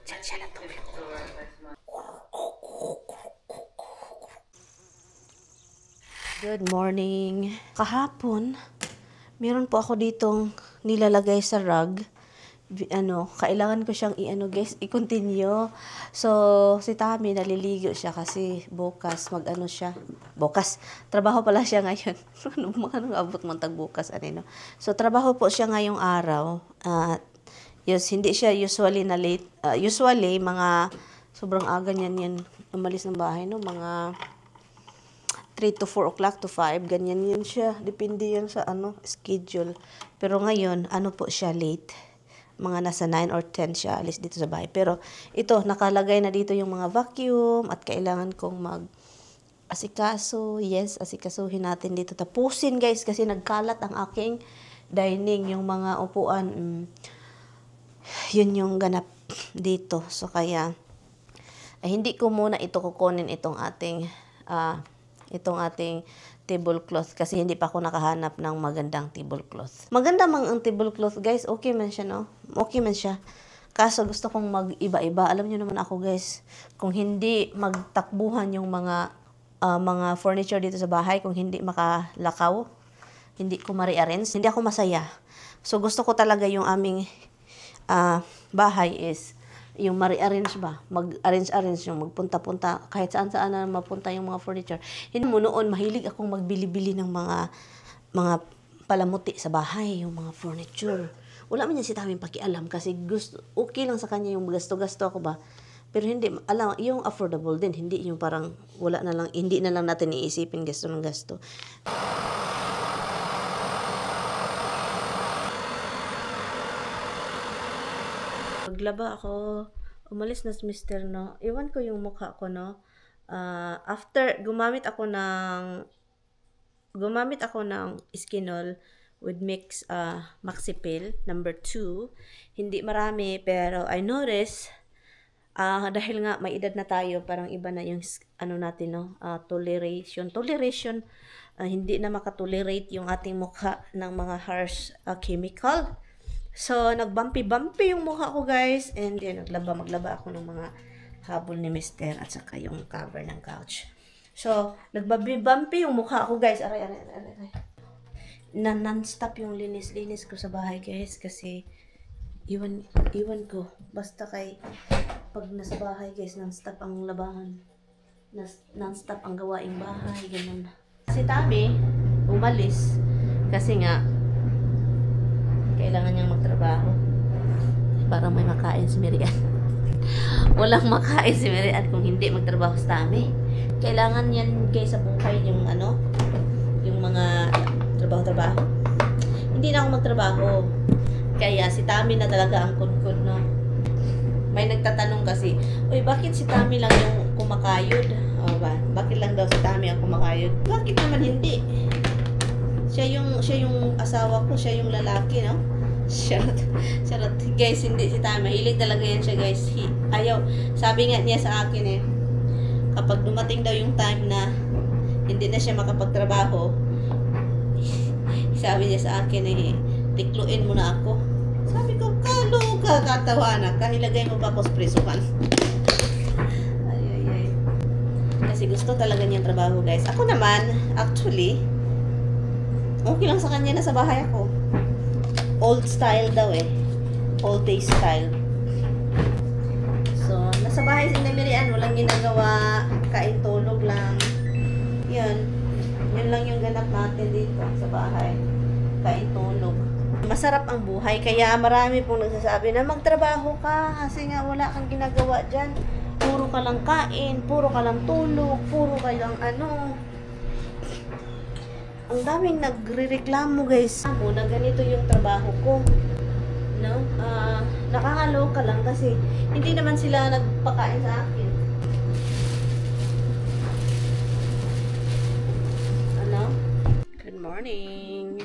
Diyan siya natulog. Good morning. Kahapon, meron po ako ditong nilalagay sa rug. Kailangan ko siyang guys, i-continue. So, si Tami naliligo siya kasi bukas siya. Bukas, trabaho pala siya ngayon. Anong abot mo bukas, no? So, trabaho po siya ngayong araw. Hindi siya usually na late. Usually, mga sobrang aga niyan umalis ng bahay, no? Mga 3 to 4 o'clock to 5, ganyan yan siya. Depende yan sa schedule. Pero ngayon, po siya late. Mga nasa 9 or 10 siya alis dito sa bahay. Pero ito, nakalagay na dito yung mga vacuum at kailangan kong asikaso. Yes, asikasuhin natin dito. Tapusin guys kasi nagkalat ang aking dining. Yung mga upuan, yun yung ganap dito. So kaya, hindi ko muna ito kukunin itong ating tablecloth kasi hindi pa ako nakahanap ng magandang tablecloth. Maganda mang ang tablecloth, guys. Okay man siya, no? Okay man siya. Kaso gusto kong mag-iba-iba. Alam niyo naman ako, guys, kung hindi magtakbuhan yung mga furniture dito sa bahay, kung hindi makalakaw, hindi ko ma-rearrange, hindi ako masaya. So gusto ko talaga yung aming bahay is yung ma-rearrange ba, mag-arrange yung magpunta-punta, kahit saan-saan na mapunta yung mga furniture. Hindi mo noon, mahilig akong magbili-bili ng mga palamuti sa bahay, yung mga furniture. Wala man yan si Tami pakialam kasi okay lang sa kanya yung gasto-gasto ako ba. Pero hindi, yung affordable din, hindi yung parang hindi na lang natin iisipin gasto ng gasto. Paglaba ako, umalis na si Mr. no. Iwan ko yung mukha ko, no. After gumamit ako ng Skinol with mix Maxipil number 2. Hindi marami pero I notice dahil nga may edad na tayo, parang iba na yung natin, no, toleration, hindi na makatolerate yung ating mukha ng mga harsh chemical. So, nagbumpy-bumpy yung mukha ko, guys. And then, maglaba ako ng mga habol ni Mr. at saka yung cover ng couch. So, nagbumpy yung mukha ko, guys. Aray. Non-stop yung linis ko sa bahay, guys. Kasi, iwan ko. Basta pag nasa bahay, guys, non-stop ang labahan. Non-stop ang gawaing bahay. Ganun. Si Tami, umalis. Kasi nga, kailangan niyang magtrabaho para may makain si Miriam. Walang makain si Miriam kung hindi magtrabaho si Tami. Kailangan yan guys sa buhay yung yung mga trabaho. Hindi na ako magtrabaho. Kaya si Tami na talaga ang kun-kun, no. May nagtatanong kasi, "Uy, bakit si Tami lang yung kumakayod?" Bakit lang daw si Tami ang kumakayod? Bakit naman hindi? Siya yung asawa ko, siya yung lalaki, no? Charot. Guys, hindi si Tami. Mahilig talaga yan siya, guys. Sabi nga niya sa akin kapag dumating daw yung time na hindi na siya makapagtrabaho, sabi niya sa akin tikluin mo na ako. Sabi ko, katawanan ka, ilagay mo ba ako sa prisukan? Ay. Kasi gusto talaga niyang trabaho, guys. Ako naman, actually, okay lang sa kanya na sa bahay ako. Old style daw Old day style. So, nasa bahay si Miriam, walang ginagawa. Kain, tulog lang. Yun lang yung ganap natin dito sa bahay. Kain, tulog. Masarap ang buhay. Kaya marami pong nagsasabi na magtrabaho ka. Kasi nga wala kang ginagawa dyan. Puro ka lang kain. Puro ka lang tulog. Puro ka lang Ang daming nagrereklamo, guys. Na ganito yung trabaho ko. No? Nakakaloka lang kasi hindi naman sila nagpakain sa akin. Good morning.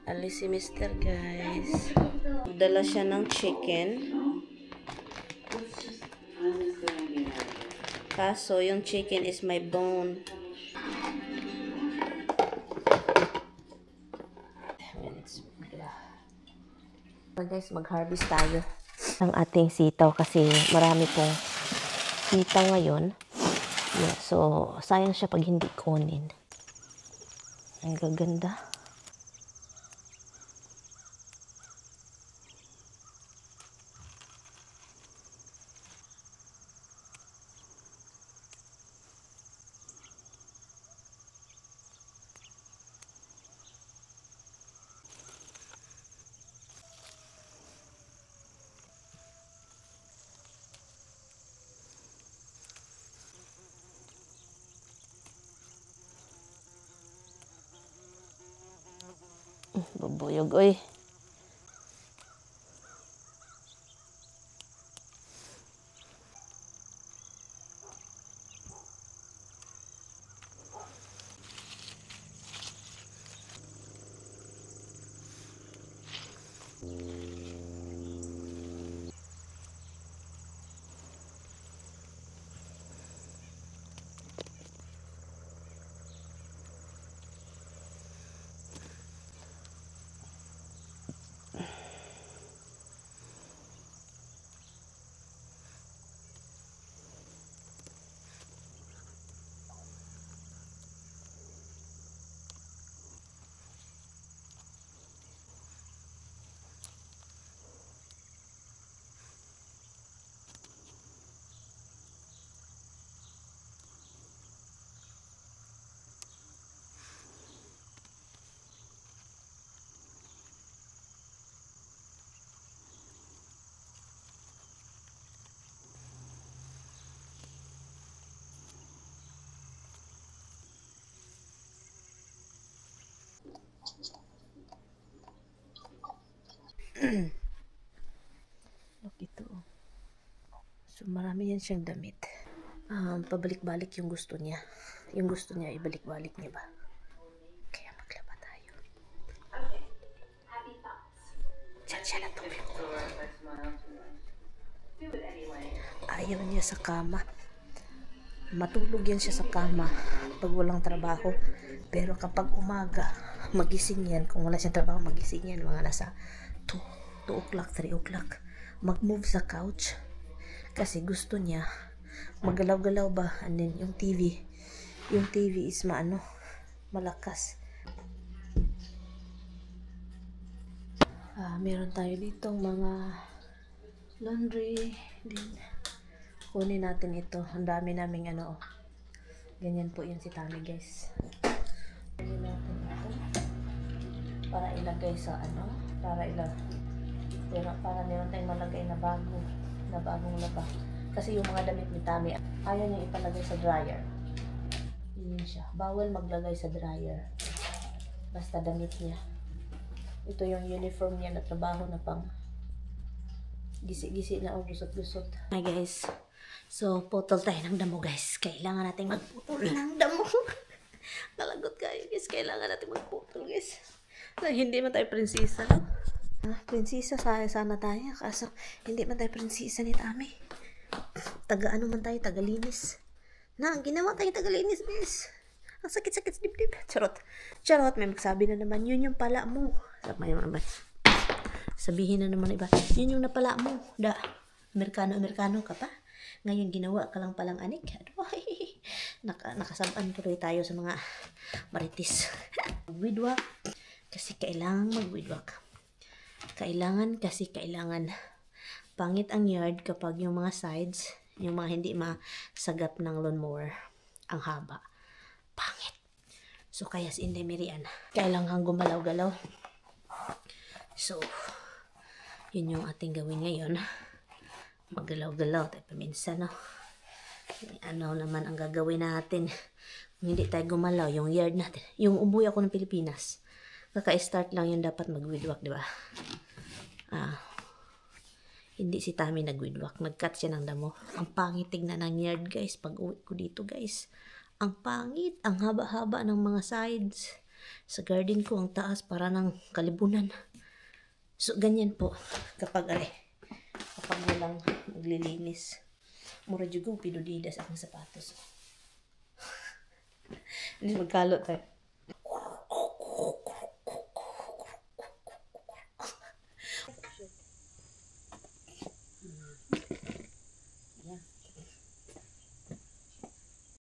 Alis si Mr. guys. Dala siya ng chicken. Kaso, yung chicken is my bone. Guys, mag-harvest tayo. ang ating sitaw kasi marami pong sitaw ngayon. Yeah, so, sayang siya pag hindi kunin. Ang gaganda. Bubuyog, oy. Look ito. So, marami yan siyang damit. Pabalik-balik yung gusto niya. Yung gusto niya, ibalik-balik niya ba? Kaya maglaba tayo. Diyan siya natulog. Ayaw niya sa kama. Matulog yan siya sa kama pag walang trabaho. Pero kapag umaga, magising yan. Kung wala siyang trabaho, magising yan. Mga nasa 2 o'clock, 3 o'clock. Mag-move sa couch. Kasi gusto niya magalaw-galaw ba, and then yung TV is malakas. Meron tayo ditong mga laundry din. Kunin natin ito. Ang dami naming ganyan po yun si Tami, guys. Kunin natin ito para ilagay sa para meron tayong malagay na bagong laba. Kasi yung mga damit ni Tami, ayaw niya ipalagay sa dryer. Yun siya. Bawal maglagay sa dryer. Basta damit niya. Ito yung uniform niya na trabaho na pang gisi-gisi na o gusot-gusot. Hi guys. So, putol tayo ng damo, guys. Kailangan natin magputol ng damo. Nalagot kayo, guys. Kailangan natin magputol, guys. Hindi man tayo prinsesa, no? Prinsesa sana tayo. Kaso, hindi man tayo prinsesa ni Tami. Taga-ano man tayo, tagalinis. Ginawa tayo tagalinis, guys. Ang sakit-sakit sa dibdib. Charot, may magsabi na naman, yun yung pala mo. Sabihin na naman iba, yun yung napala mo. Amerikano ka pa. Ngayon ginawa ka lang palang anik. Nakasaban tuloy tayo sa mga maritis. Magwidwak. Kasi kailangan magwidwak. Kailangan. Pangit ang yard kapag yung mga sides, yung mga hindi masagap ng lawnmower, ang haba. Pangit. So, kaya si Inday Mirian, kailangan gumalaw-galaw. So, yun yung ating gawin ngayon. Maggalaw-galaw tayo paminsan, no? Ano naman ang gagawin natin kung hindi tayo gumalaw, yung yard natin. Yung umuwi ako ng Pilipinas, kaka-start lang yun dapat mag-widwalk, di ba? Hindi si Tami nag-widwalk. Nag-cut siya ng damo. Ang pangit tignan ng yard, guys. Pag uwi ko dito, guys. Ang pangit. Ang haba-haba ng mga sides. Sa garden ko, ang taas para ng kalibunan. So, ganyan po. Kapag walang maglilinis. Mura juga, pinudida sa aking sapatos. Hindi magkalot tayo.